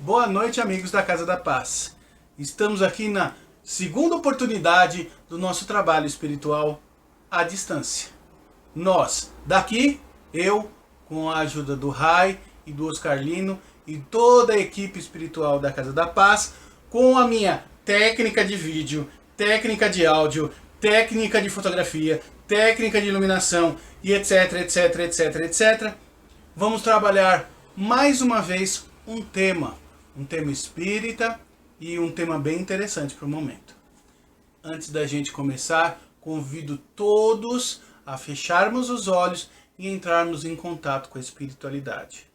Boa noite, amigos da Casa da Paz. Estamos aqui na segunda oportunidade do nosso trabalho espiritual à distância. Nós, daqui, eu, com a ajuda do Rai e do Oscarlino e toda a equipe espiritual da Casa da Paz, com a minha técnica de vídeo, técnica de áudio, técnica de fotografia, técnica de iluminação e etc, etc, etc, etc. Vamos trabalhar mais uma vez um tema espírita e um tema bem interessante para o momento. Antes da gente começar, convido todos a fecharmos os olhos e entrarmos em contato com a espiritualidade.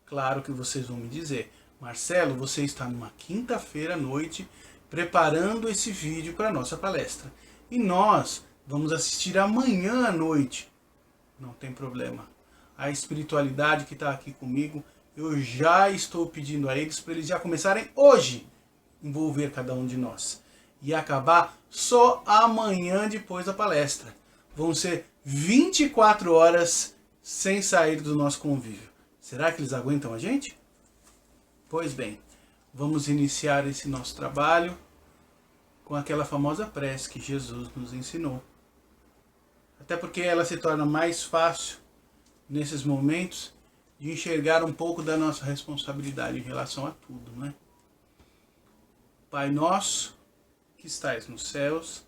Claro que vocês vão me dizer, Marcelo, você está numa quinta-feira à noite preparando esse vídeo para a nossa palestra. E nós vamos assistir amanhã à noite. Não tem problema. A espiritualidade que está aqui comigo, eu já estou pedindo a eles para eles já começarem hoje a envolver cada um de nós. E acabar só amanhã depois da palestra. Vão ser 24 horas sem sair do nosso convívio. Será que eles aguentam a gente? Pois bem, vamos iniciar esse nosso trabalho com aquela famosa prece que Jesus nos ensinou. Até porque ela se torna mais fácil nesses momentos de enxergar um pouco da nossa responsabilidade em relação a tudo, né? Pai nosso, que estais nos céus,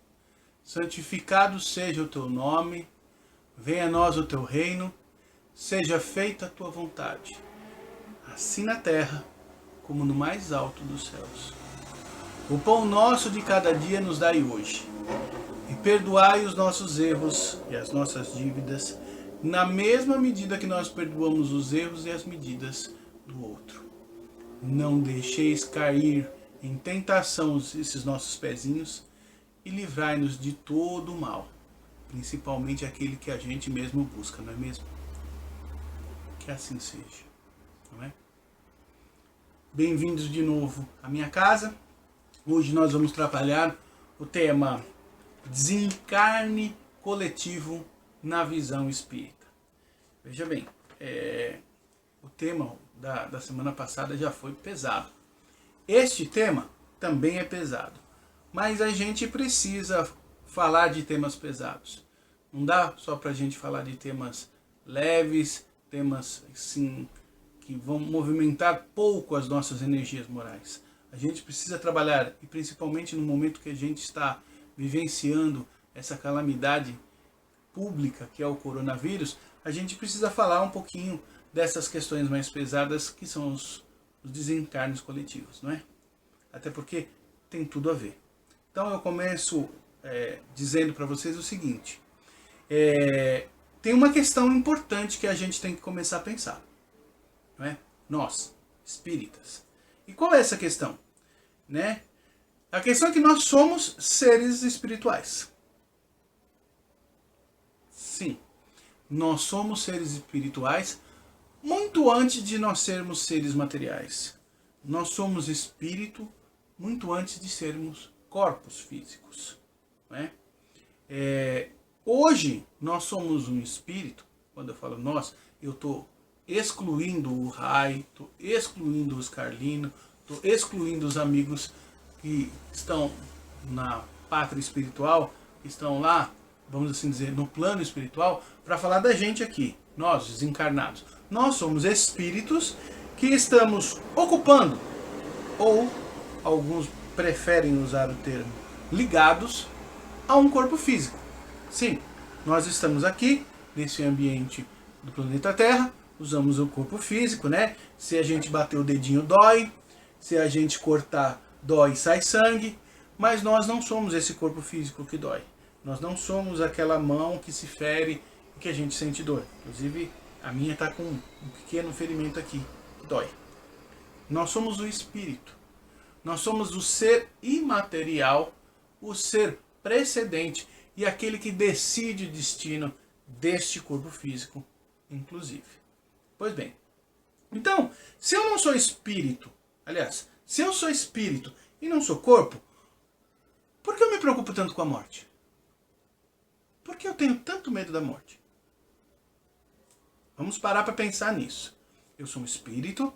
santificado seja o teu nome, venha a nós o teu reino, seja feita a tua vontade, assim na terra como no mais alto dos céus. O pão nosso de cada dia nos dai hoje, e perdoai os nossos erros e as nossas dívidas, na mesma medida que nós perdoamos os erros e as medidas do outro. Não deixeis cair em tentação esses nossos pezinhos e livrai-nos de todo o mal, principalmente aquele que a gente mesmo busca, não é mesmo? Que assim seja, não é? Bem-vindos de novo à minha casa. Hoje nós vamos trabalhar o tema desencarne coletivo na visão espírita. Veja bem, o tema da semana passada já foi pesado. Este tema também é pesado, mas a gente precisa falar de temas pesados. Não dá só para a gente falar de temas leves, temas assim, que vão movimentar pouco as nossas energias morais. A gente precisa trabalhar, e principalmente no momento que a gente está vivenciando essa calamidade pública que é o coronavírus, a gente precisa falar um pouquinho dessas questões mais pesadas que são os desencarnes coletivos, não é? Até porque tem tudo a ver. Então eu começo dizendo para vocês o seguinte, tem uma questão importante que a gente tem que começar a pensar, não é? Nós, espíritas. E qual é essa questão? Né? A questão é que nós somos seres espirituais. Sim, nós somos seres espirituais muito antes de nós sermos seres materiais. Nós somos espírito muito antes de sermos corpos físicos. Né? Hoje nós somos um espírito. Quando eu falo nós, eu estou excluindo o Rai, estou excluindo o Oscarlino, estou excluindo os amigos que estão na pátria espiritual, que estão lá, vamos assim dizer, no plano espiritual, para falar da gente aqui, nós desencarnados. Nós somos espíritos que estamos ocupando, ou alguns preferem usar o termo, ligados a um corpo físico. Sim, nós estamos aqui, nesse ambiente do planeta Terra, usamos o corpo físico, né? Se a gente bater o dedinho dói, se a gente cortar dói e sai sangue, mas nós não somos esse corpo físico que dói. Nós não somos aquela mão que se fere e que a gente sente dor. Inclusive, a minha está com um pequeno ferimento aqui, que dói. Nós somos o espírito. Nós somos o ser imaterial, o ser precedente e aquele que decide o destino deste corpo físico, inclusive. Pois bem, então, se eu não sou espírito, aliás, se eu sou espírito e não sou corpo, por que eu me preocupo tanto com a morte? Por que eu tenho tanto medo da morte? Vamos parar para pensar nisso. Eu sou um espírito,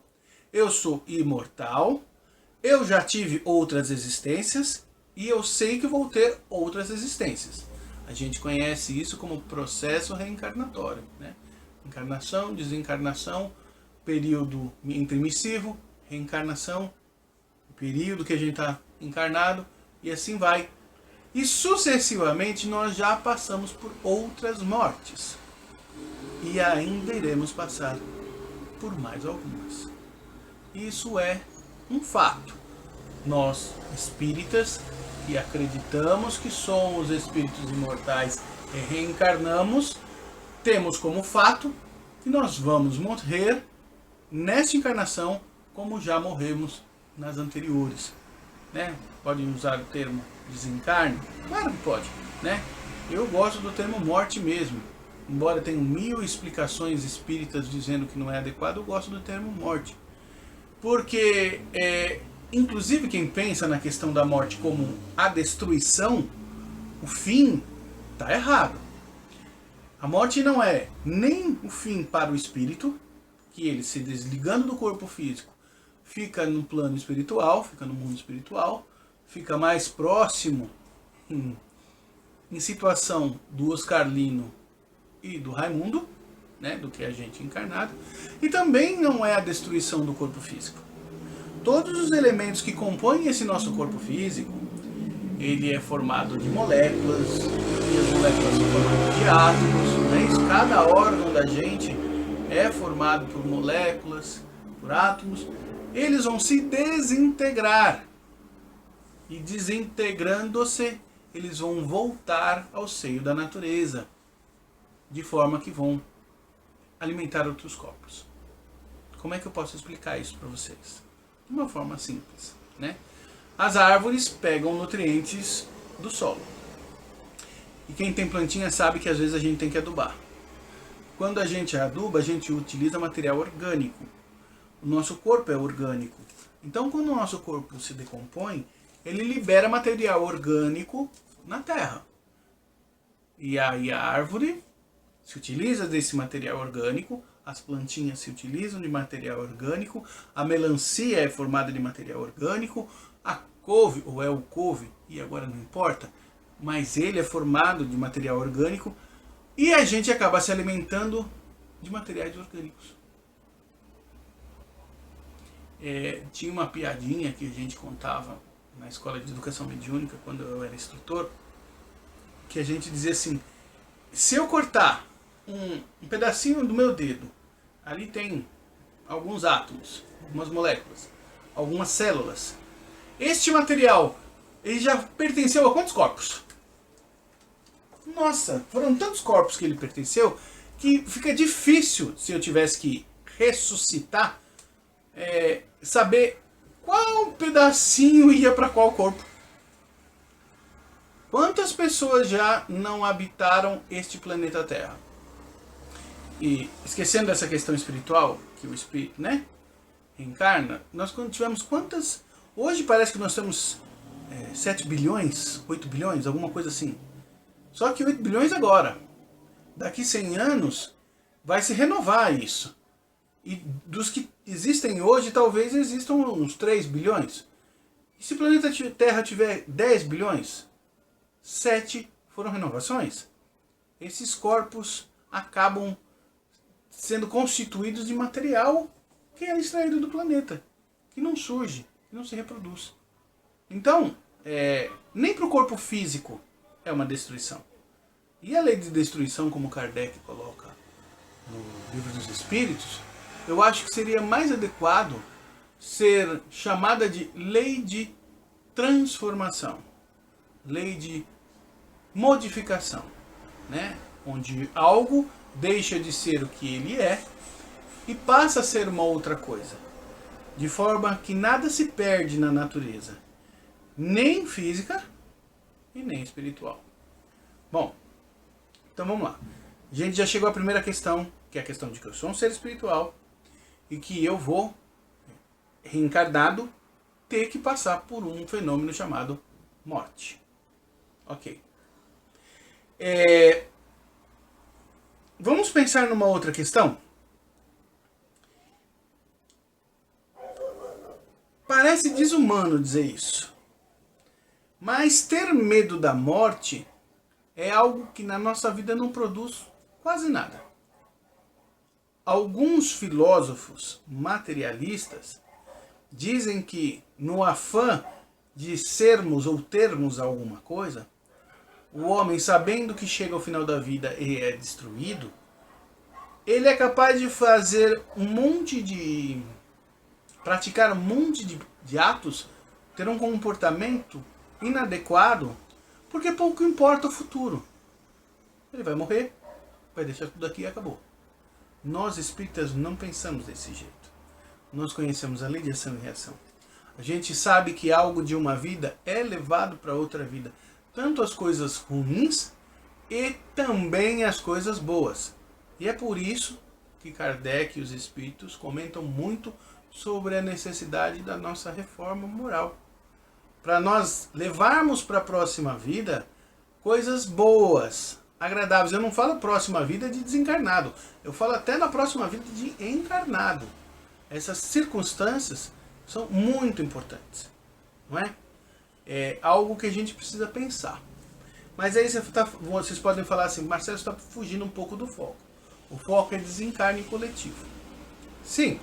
eu sou imortal, eu já tive outras existências e eu sei que vou ter outras existências. A gente conhece isso como processo reencarnatório, né? Encarnação, desencarnação, período intermissivo, reencarnação, período que a gente está encarnado, e assim vai. E sucessivamente nós já passamos por outras mortes. E ainda iremos passar por mais algumas. Isso é um fato. Nós, espíritas, que acreditamos que somos espíritos imortais e reencarnamos, temos como fato que nós vamos morrer nesta encarnação como já morremos nas anteriores, né? Pode usar o termo desencarne? Claro que pode, né? Eu gosto do termo morte mesmo. Embora tenha 1000 explicações espíritas dizendo que não é adequado, eu gosto do termo morte. Porque, inclusive quem pensa na questão da morte como a destruição, o fim, está errado. A morte não é nem o fim para o espírito, que ele se desligando do corpo físico, fica no plano espiritual, fica no mundo espiritual, fica mais próximo em situação do Oscar Lino e do Raimundo, né, do que a gente encarnado, e também não é a destruição do corpo físico. Todos os elementos que compõem esse nosso corpo físico, ele é formado de moléculas, e as moléculas são formadas de átomos, né? Cada órgão da gente é formado por moléculas, por átomos. Eles vão se desintegrar, e desintegrando-se, eles vão voltar ao seio da natureza, de forma que vão alimentar outros corpos. Como é que eu posso explicar isso para vocês? De uma forma simples, né? As árvores pegam nutrientes do solo. E quem tem plantinha sabe que às vezes a gente tem que adubar. Quando a gente aduba, a gente utiliza material orgânico. O nosso corpo é orgânico. Então, quando o nosso corpo se decompõe, ele libera material orgânico na terra. E aí a árvore se utiliza desse material orgânico, as plantinhas se utilizam de material orgânico, a melancia é formada de material orgânico, a couve, ou é o couve, e agora não importa, mas ele é formado de material orgânico, e a gente acaba se alimentando de materiais orgânicos. Tinha uma piadinha que a gente contava na escola de educação mediúnica, quando eu era instrutor, que a gente dizia assim: se eu cortar um pedacinho do meu dedo, ali tem alguns átomos, algumas moléculas, algumas células. Este material, ele já pertenceu a quantos corpos? Nossa, foram tantos corpos que ele pertenceu, que fica difícil, se eu tivesse que ressuscitar, saber qual pedacinho ia para qual corpo. Quantas pessoas já não habitaram este planeta Terra? E esquecendo dessa questão espiritual, que o espírito, né, reencarna, nós tivemos quantas... Hoje parece que nós temos 7 bilhões, 8 bilhões, alguma coisa assim. Só que 8 bilhões agora. Daqui 100 anos vai se renovar isso. E dos que existem hoje, talvez existam uns 3 bilhões. E se o planeta Terra tiver 10 bilhões, 7 foram renovações. Esses corpos acabam sendo constituídos de material que é extraído do planeta, que não surge, que não se reproduz. Então, nem para o corpo físico é uma destruição. E a lei de destruição, como Kardec coloca no Livro dos Espíritos, eu acho que seria mais adequado ser chamada de lei de transformação, lei de modificação, né? Onde algo deixa de ser o que ele é e passa a ser uma outra coisa, de forma que nada se perde na natureza, nem física e nem espiritual. Bom, então vamos lá. A gente já chegou à primeira questão, que é a questão de que eu sou um ser espiritual e que eu vou, reencarnado, ter que passar por um fenômeno chamado morte. Ok. Vamos pensar numa outra questão? Parece desumano dizer isso, mas ter medo da morte é algo que na nossa vida não produz quase nada. Alguns filósofos materialistas dizem que no afã de sermos ou termos alguma coisa, o homem, sabendo que chega ao final da vida e é destruído, ele é capaz de fazer praticar um monte de atos, ter um comportamento inadequado, porque pouco importa o futuro. Ele vai morrer, vai deixar tudo aqui e acabou. Nós espíritas não pensamos desse jeito. Nós conhecemos a lei de ação e reação. A gente sabe que algo de uma vida é levado para outra vida. Tanto as coisas ruins e também as coisas boas. E é por isso que Kardec e os espíritos comentam muito sobre a necessidade da nossa reforma moral. Para nós levarmos para a próxima vida coisas boas, agradáveis. Eu não falo próxima vida de desencarnado. Eu falo até na próxima vida de encarnado. Essas circunstâncias são muito importantes, não é? É algo que a gente precisa pensar. Mas aí vocês podem falar assim, Marcelo, está fugindo um pouco do foco. O foco é desencarne coletivo. Sim,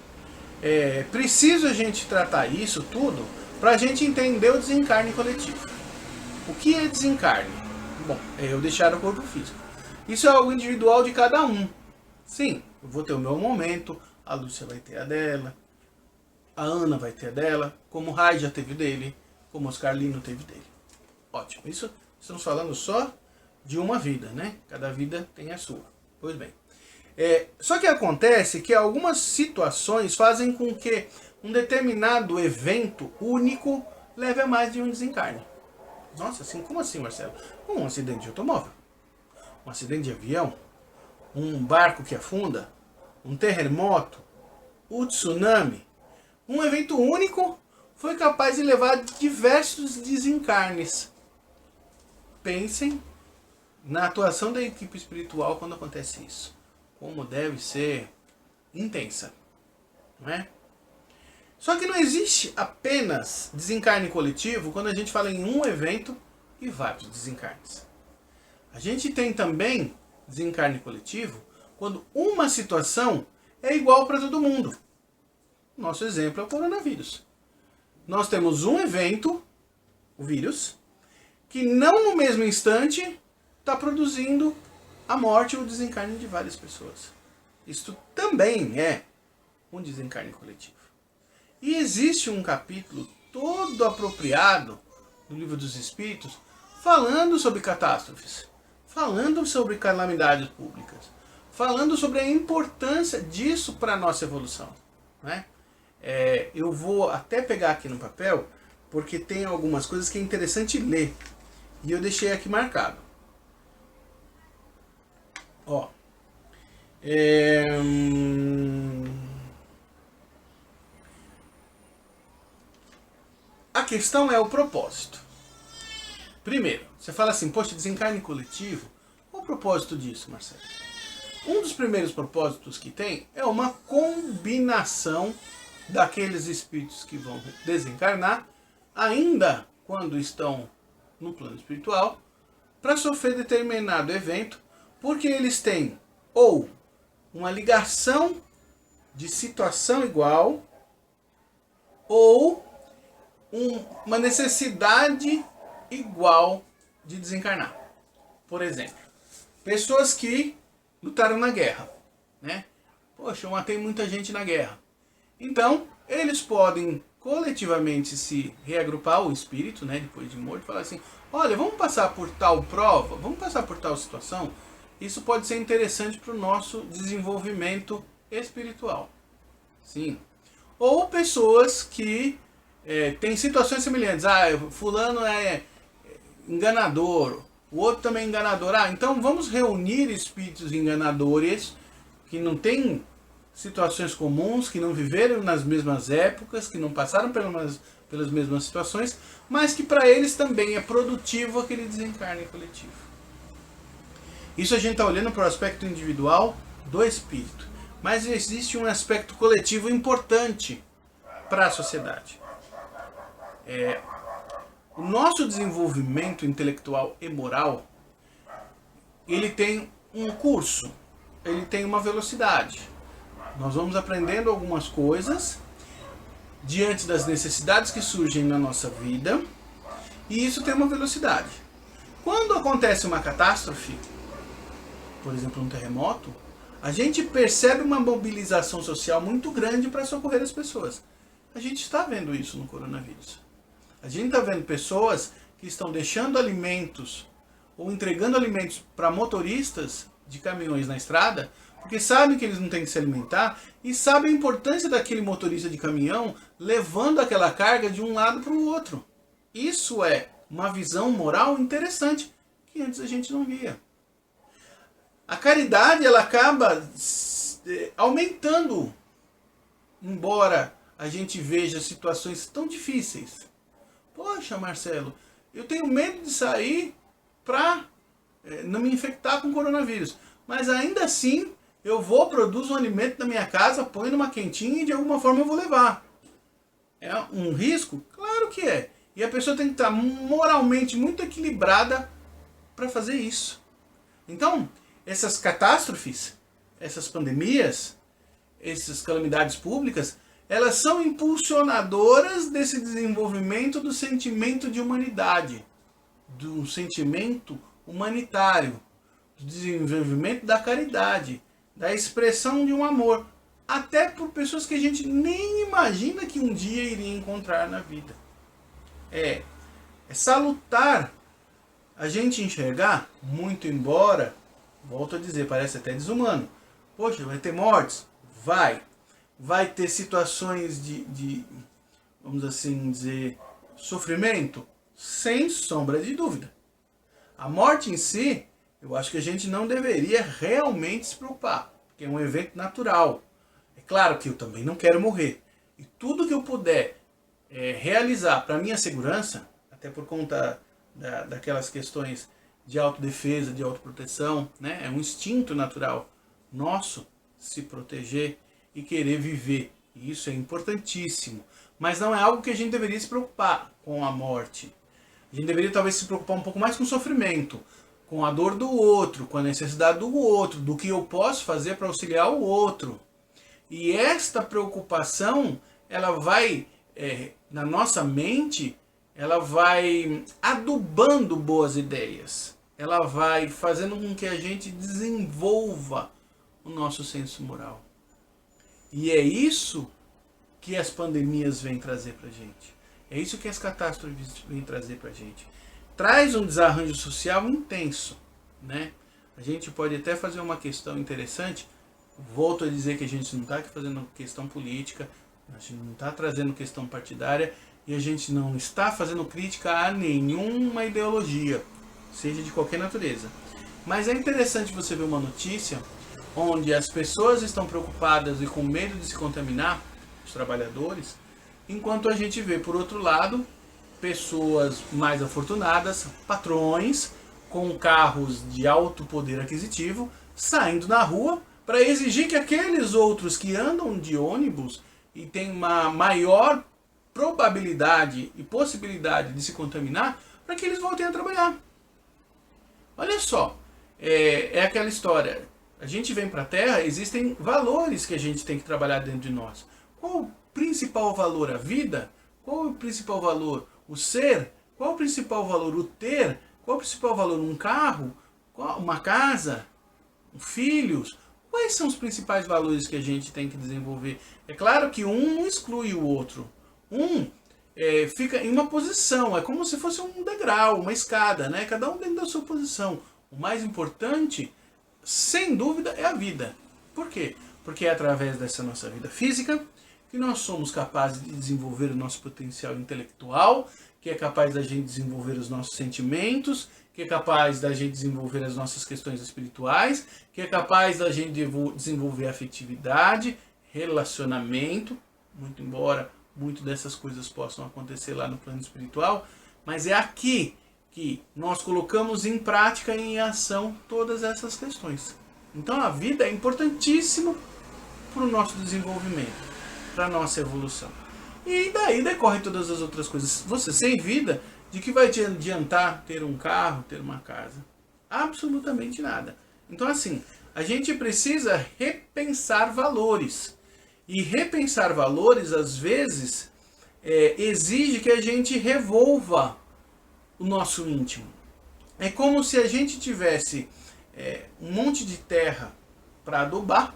é preciso a gente tratar isso tudo para a gente entender o desencarne coletivo. O que é desencarne? Bom, é eu deixar o corpo físico. Isso é algo individual de cada um. Sim, eu vou ter o meu momento, a Lúcia vai ter a dela, a Ana vai ter a dela, como o Rai já teve dele, como o Oscar Lino teve dele. Ótimo, isso estamos falando só de uma vida, né? Cada vida tem a sua. Pois bem. Só que acontece que algumas situações fazem com que um determinado evento único leve a mais de um desencarne. Nossa, assim, como assim, Marcelo? Um acidente de automóvel, um acidente de avião, um barco que afunda, um terremoto, o tsunami. Um evento único foi capaz de levar diversos desencarnes. Pensem na atuação da equipe espiritual quando acontece isso. Como deve ser intensa, não é? Só que não existe apenas desencarne coletivo quando a gente fala em um evento e vários desencarnes. A gente tem também desencarne coletivo quando uma situação é igual para todo mundo. Nosso exemplo é o coronavírus. Nós temos um evento, o vírus, que não no mesmo instante está produzindo a morte ou o desencarne de várias pessoas. Isto também é um desencarne coletivo. E existe um capítulo todo apropriado no Livro dos Espíritos falando sobre catástrofes, falando sobre calamidades públicas, falando sobre a importância disso para a nossa evolução, né? Eu vou até pegar aqui no papel, porque tem algumas coisas que é interessante ler. E eu deixei aqui marcado. Ó. A questão é o propósito. Primeiro, você fala assim, poxa, desencarne coletivo. Qual o propósito disso, Marcelo? Um dos primeiros propósitos que tem é uma combinação daqueles espíritos que vão desencarnar, ainda quando estão no plano espiritual, para sofrer determinado evento, porque eles têm ou uma ligação de situação igual, ou uma necessidade igual de desencarnar. Por exemplo, pessoas que lutaram na guerra, né? Poxa, eu matei muita gente na guerra. Então, eles podem coletivamente se reagrupar, o espírito, né, depois de morto, e falar assim, olha, vamos passar por tal prova, vamos passar por tal situação. Isso pode ser interessante para o nosso desenvolvimento espiritual. Sim. Ou pessoas que têm situações semelhantes. Fulano é enganador, o outro também é enganador. Então vamos reunir espíritos enganadores que não têm situações comuns, que não viveram nas mesmas épocas, que não passaram pelas mesmas situações, mas que para eles também é produtivo aquele desencarne coletivo. Isso a gente está olhando para o aspecto individual do espírito, mas existe um aspecto coletivo importante para a sociedade. O nosso desenvolvimento intelectual e moral, ele tem um curso, ele tem uma velocidade. Nós vamos aprendendo algumas coisas diante das necessidades que surgem na nossa vida, e isso tem uma velocidade. Quando acontece uma catástrofe, por exemplo, um terremoto, a gente percebe uma mobilização social muito grande para socorrer as pessoas. A gente está vendo isso no coronavírus. A gente está vendo pessoas que estão deixando alimentos ou entregando alimentos para motoristas de caminhões na estrada, porque sabem que eles não têm que se alimentar e sabem a importância daquele motorista de caminhão levando aquela carga de um lado para o outro. Isso é uma visão moral interessante que antes a gente não via. A caridade, ela acaba aumentando, embora a gente veja situações tão difíceis. Poxa, Marcelo, eu tenho medo de sair para não me infectar com coronavírus. Mas ainda assim, eu vou, produzo um alimento na minha casa, ponho numa quentinha e de alguma forma eu vou levar. É um risco? Claro que é. E a pessoa tem que estar moralmente muito equilibrada para fazer isso. Então, essas catástrofes, essas pandemias, essas calamidades públicas, elas são impulsionadoras desse desenvolvimento do sentimento de humanidade, do sentimento humanitário, do desenvolvimento da caridade, da expressão de um amor, até por pessoas que a gente nem imagina que um dia iria encontrar na vida. É salutar a gente enxergar, muito embora, volto a dizer, parece até desumano. Poxa, vai ter mortes? Vai ter situações de, vamos assim dizer, sofrimento? Sem sombra de dúvida. A morte em si, eu acho que a gente não deveria realmente se preocupar, porque é um evento natural. É claro que eu também não quero morrer. E tudo que eu puder realizar para minha segurança, até por conta daquelas questões de autodefesa, de autoproteção, né? É um instinto natural nosso se proteger e querer viver. E isso é importantíssimo. Mas não é algo que a gente deveria se preocupar com a morte. A gente deveria talvez se preocupar um pouco mais com o sofrimento, com a dor do outro, com a necessidade do outro, do que eu posso fazer para auxiliar o outro. E esta preocupação, ela vai, na nossa mente, ela vai adubando boas ideias. Ela vai fazendo com que a gente desenvolva o nosso senso moral. E é isso que as pandemias vêm trazer pra gente. É isso que as catástrofes vêm trazer pra gente. Traz um desarranjo social intenso, né? A gente pode até fazer uma questão interessante. Volto a dizer que a gente não está aqui fazendo questão política, a gente não está trazendo questão partidária e a gente não está fazendo crítica a nenhuma ideologia, seja de qualquer natureza. Mas é interessante você ver uma notícia onde as pessoas estão preocupadas e com medo de se contaminar, os trabalhadores, enquanto a gente vê, por outro lado, pessoas mais afortunadas, patrões com carros de alto poder aquisitivo, saindo na rua para exigir que aqueles outros que andam de ônibus e têm uma maior probabilidade e possibilidade de se contaminar, para que eles voltem a trabalhar. Olha só, é aquela história. A gente vem para a Terra, existem valores que a gente tem que trabalhar dentro de nós. Qual o principal valor? A vida? Qual o principal valor? O ser? Qual o principal valor? O ter? Qual o principal valor? Um carro? Uma casa? Filhos? Quais são os principais valores que a gente tem que desenvolver? É claro que um não exclui o outro. Um fica em uma posição, é como se fosse um degrau, uma escada, né? Cada um dentro da sua posição. O mais importante, sem dúvida, é a vida. Por quê? Porque é através dessa nossa vida física que nós somos capazes de desenvolver o nosso potencial intelectual, que é capaz da gente desenvolver os nossos sentimentos, que é capaz da gente desenvolver as nossas questões espirituais, que é capaz da gente desenvolver afetividade, relacionamento, muito embora muito dessas coisas possam acontecer lá no plano espiritual, mas é aqui que nós colocamos em prática e em ação todas essas questões. Então a vida é importantíssima para o nosso desenvolvimento, para a nossa evolução. E daí decorre todas as outras coisas. Você sem vida, de que vai te adiantar ter um carro, ter uma casa? Absolutamente nada. Então assim, a gente precisa repensar valores. E repensar valores, às vezes, exige que a gente revolva o nosso íntimo. É como se a gente tivesse um monte de terra para adubar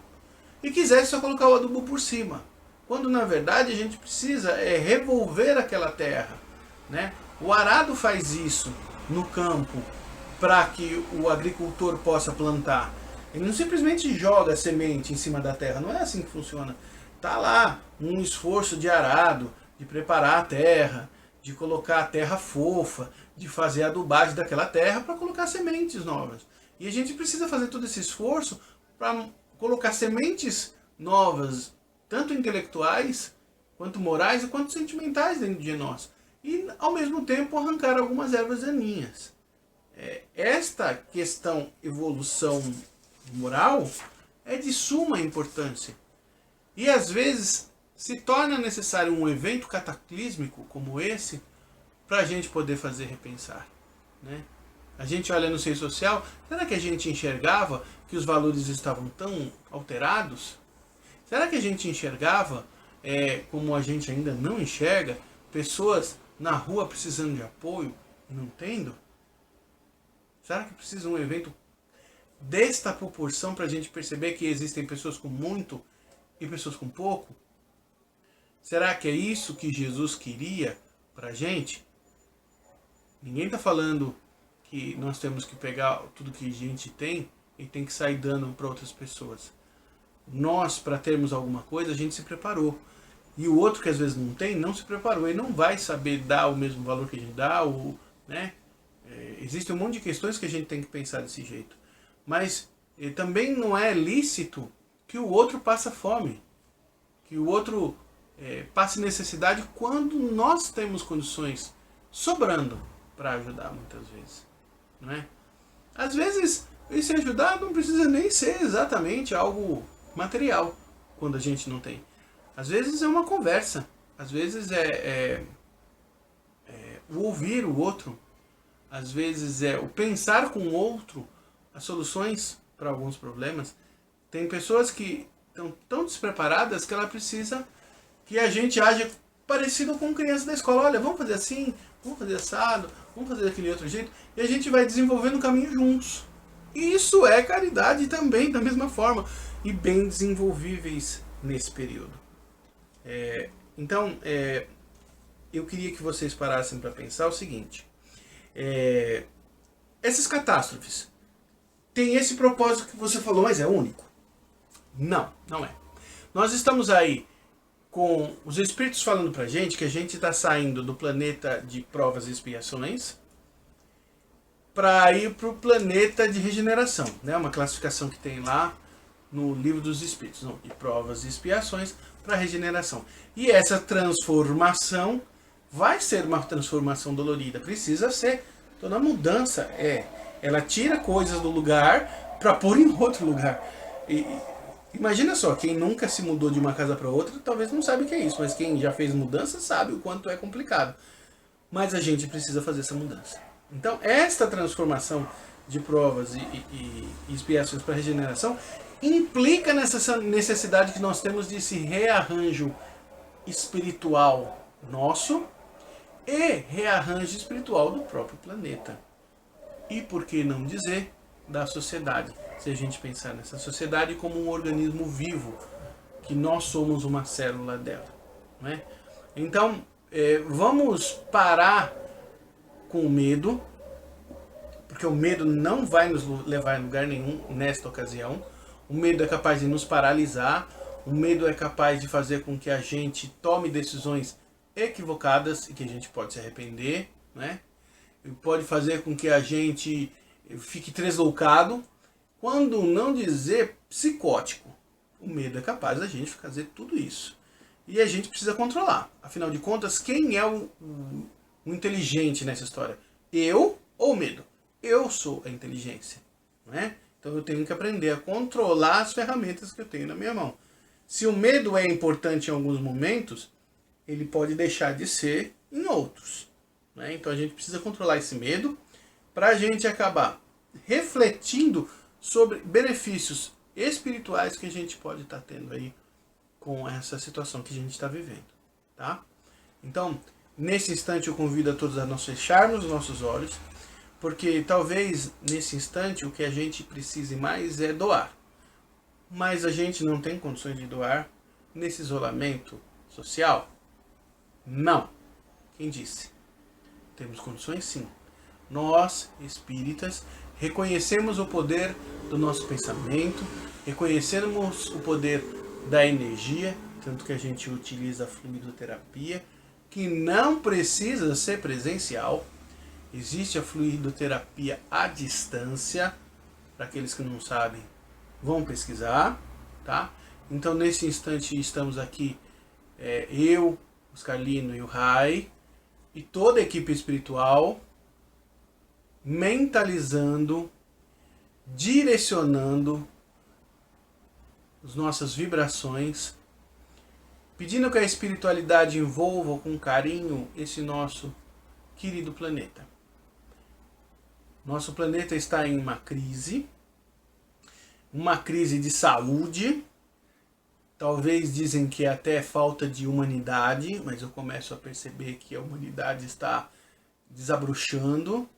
e quisesse só colocar o adubo por cima. Quando na verdade a gente precisa revolver aquela terra, né? O arado faz isso no campo para que o agricultor possa plantar. Ele não simplesmente joga a semente em cima da terra, não é assim que funciona. Tá lá um esforço de arado, de preparar a terra, de colocar a terra fofa, de fazer a adubagem daquela terra para colocar sementes novas. E a gente precisa fazer todo esse esforço para colocar sementes novas, tanto intelectuais, quanto morais e quanto sentimentais dentro de nós. E ao mesmo tempo arrancar algumas ervas daninhas. Esta questão evolução moral é de suma importância. E às vezes se torna necessário um evento cataclísmico como esse para a gente poder fazer repensar, né? A gente olha no seio social, será que a gente enxergava que os valores estavam tão alterados? Será que a gente enxergava, como a gente ainda não enxerga, pessoas na rua precisando de apoio e não tendo? Será que precisa um evento desta proporção para a gente perceber que existem pessoas com muito e pessoas com pouco? Será que é isso que Jesus queria para a gente? Ninguém está falando que nós temos que pegar tudo que a gente tem e tem que sair dando para outras pessoas. Nós, para termos alguma coisa, a gente se preparou. E o outro que às vezes não tem, não se preparou. Ele não vai saber dar o mesmo valor que a gente dá. Né? Existe um monte de questões que a gente tem que pensar desse jeito. Mas também não é lícito que o outro passe fome. Que o outro passe necessidade quando nós temos condições sobrando para ajudar muitas vezes. Não é? Às vezes, esse ajudar não precisa nem ser exatamente algo material, quando a gente não tem. Às vezes é uma conversa, às vezes o ouvir o outro, às vezes é o pensar com o outro as soluções para alguns problemas. Tem pessoas que estão tão despreparadas que ela precisa que a gente age parecido com crianças da escola. Olha, vamos fazer assim, vamos fazer assado, vamos fazer daquele outro jeito, e a gente vai desenvolvendo o caminho juntos. E isso é caridade também, da mesma forma, e bem desenvolvíveis nesse período. Então, eu queria que vocês parassem para pensar o seguinte. Essas catástrofes têm esse propósito que você falou, mas é único? Não, não é. Nós estamos aí com os espíritos falando pra gente que a gente está saindo do planeta de provas e expiações para ir para o planeta de regeneração, né? Uma classificação que tem lá no livro dos espíritos, não, de provas e expiações para regeneração. E essa transformação vai ser uma transformação dolorida, precisa ser. Toda mudança ela tira coisas do lugar para pôr em outro lugar. Imagina só, quem nunca se mudou de uma casa para outra, talvez não sabe o que é isso, mas quem já fez mudança sabe o quanto é complicado. Mas a gente precisa fazer essa mudança. Então, esta transformação de provas e expiações para regeneração implica nessa necessidade que nós temos de esse rearranjo espiritual nosso e rearranjo espiritual do próprio planeta. E por que não dizer da sociedade? Se a gente pensar nessa sociedade como um organismo vivo, que nós somos uma célula dela. Né? Então, vamos parar com o medo, porque o medo não vai nos levar a lugar nenhum nesta ocasião. O medo é capaz de nos paralisar, o medo é capaz de fazer com que a gente tome decisões equivocadas e que a gente pode se arrepender, né? Pode fazer com que a gente fique tresloucado, quando não dizer psicótico. O medo é capaz da gente fazer tudo isso. E a gente precisa controlar. Afinal de contas, quem é o inteligente nessa história? Eu ou o medo? Eu sou a inteligência. Não é? Então eu tenho que aprender a controlar as ferramentas que eu tenho na minha mão. Se o medo é importante em alguns momentos, ele pode deixar de ser em outros. Né? Então a gente precisa controlar esse medo para a gente acabar refletindo sobre benefícios espirituais que a gente pode estar tendo aí com essa situação que a gente está vivendo. Tá? Então, nesse instante eu convido a todos a nós fecharmos os nossos olhos, porque talvez nesse instante o que a gente precise mais é doar. Mas a gente não tem condições de doar nesse isolamento social? Não. Quem disse? Temos condições sim. Nós, espíritas, reconhecemos o poder do nosso pensamento, reconhecemos o poder da energia, tanto que a gente utiliza a fluidoterapia, que não precisa ser presencial. Existe a fluidoterapia à distância. Para aqueles que não sabem, vão pesquisar, tá? Então, nesse instante, estamos aqui, eu, o Carlino e o Rai, e toda a equipe espiritual, mentalizando, direcionando as nossas vibrações, pedindo que a espiritualidade envolva com carinho esse nosso querido planeta. Nosso planeta está em uma crise de saúde. Talvez dizem que é até falta de humanidade, mas eu começo a perceber que a humanidade está desabrochando.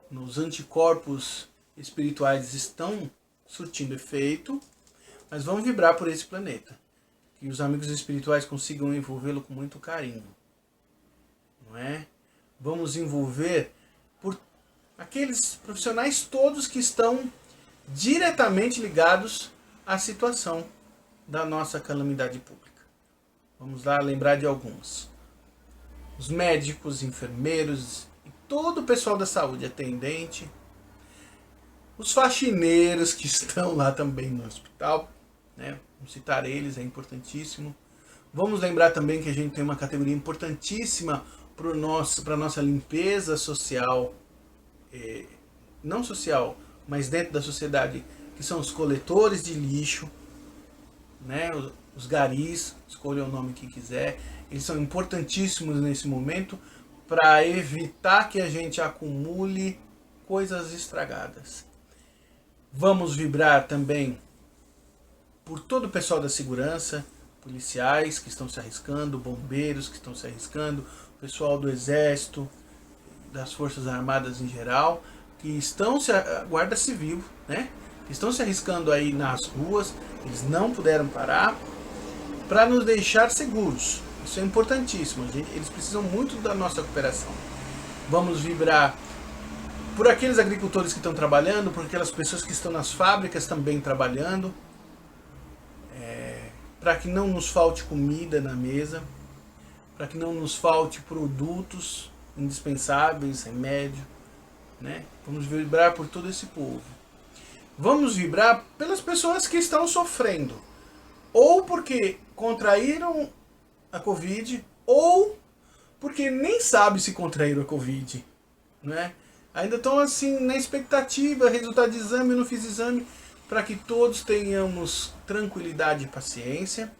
Os anticorpos espirituais estão surtindo efeito, mas vamos vibrar por esse planeta. Que os amigos espirituais consigam envolvê-lo com muito carinho. Não é? Vamos envolver por aqueles profissionais todos que estão diretamente ligados à situação da nossa calamidade pública. Vamos lá lembrar de alguns. Os médicos, enfermeiros e todo o pessoal da saúde, atendente. Os faxineiros que estão lá também no hospital, né? Vamos citar eles, é importantíssimo. Vamos lembrar também que a gente tem uma categoria importantíssima para a nossa limpeza social, não social, mas dentro da sociedade, que são os coletores de lixo, né? Os garis, escolha o nome que quiser, eles são importantíssimos nesse momento para evitar que a gente acumule coisas estragadas. Vamos vibrar também por todo o pessoal da segurança, policiais que estão se arriscando, bombeiros que estão se arriscando, pessoal do exército, das forças armadas em geral, que estão guarda civil, né? Que estão se arriscando aí nas ruas, eles não puderam parar para nos deixar seguros. Isso é importantíssimo, eles precisam muito da nossa cooperação. Vamos vibrar por aqueles agricultores que estão trabalhando, por aquelas pessoas que estão nas fábricas também trabalhando, para que não nos falte comida na mesa, para que não nos falte produtos indispensáveis, remédio, né? Vamos vibrar por todo esse povo. Vamos vibrar pelas pessoas que estão sofrendo, ou porque contraíram a Covid, ou porque nem sabe se contraíram a Covid, né? Ainda estão assim na expectativa, resultado de exame, eu não fiz exame, para que todos tenhamos tranquilidade e paciência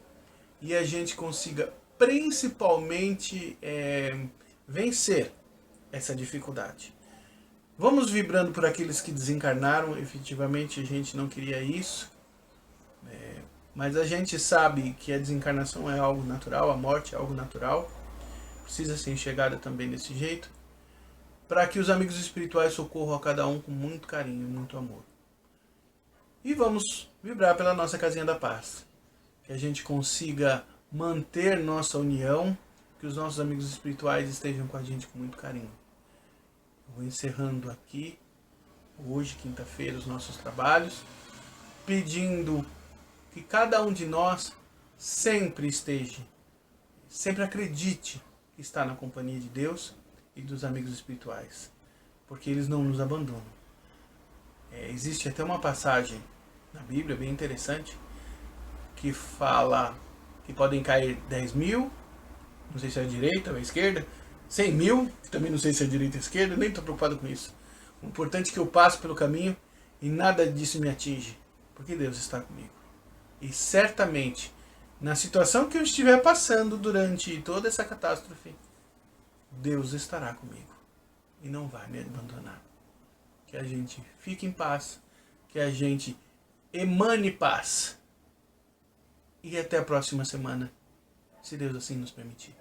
e a gente consiga principalmente vencer essa dificuldade. Vamos vibrando por aqueles que desencarnaram, efetivamente a gente não queria isso, mas a gente sabe que a desencarnação é algo natural, a morte é algo natural, precisa ser enxergada também desse jeito, para que os amigos espirituais socorram a cada um com muito carinho, muito amor. E vamos vibrar pela nossa casinha da paz, que a gente consiga manter nossa união, que os nossos amigos espirituais estejam com a gente com muito carinho. Vou encerrando aqui, hoje, quinta-feira, os nossos trabalhos, pedindo que cada um de nós sempre acredite que está na companhia de Deus e dos amigos espirituais, porque eles não nos abandonam. Existe até uma passagem na Bíblia bem interessante que fala que podem cair 10 mil, não sei se é a direita ou a esquerda, 100 mil, também não sei se é a direita ou a esquerda, nem estou preocupado com isso. O importante é que eu passo pelo caminho e nada disso me atinge, porque Deus está comigo. E certamente Na situação que eu estiver passando durante toda essa catástrofe, Deus estará comigo e não vai me abandonar. Que a gente fique em paz, que a gente emane paz. E até a próxima semana, se Deus assim nos permitir.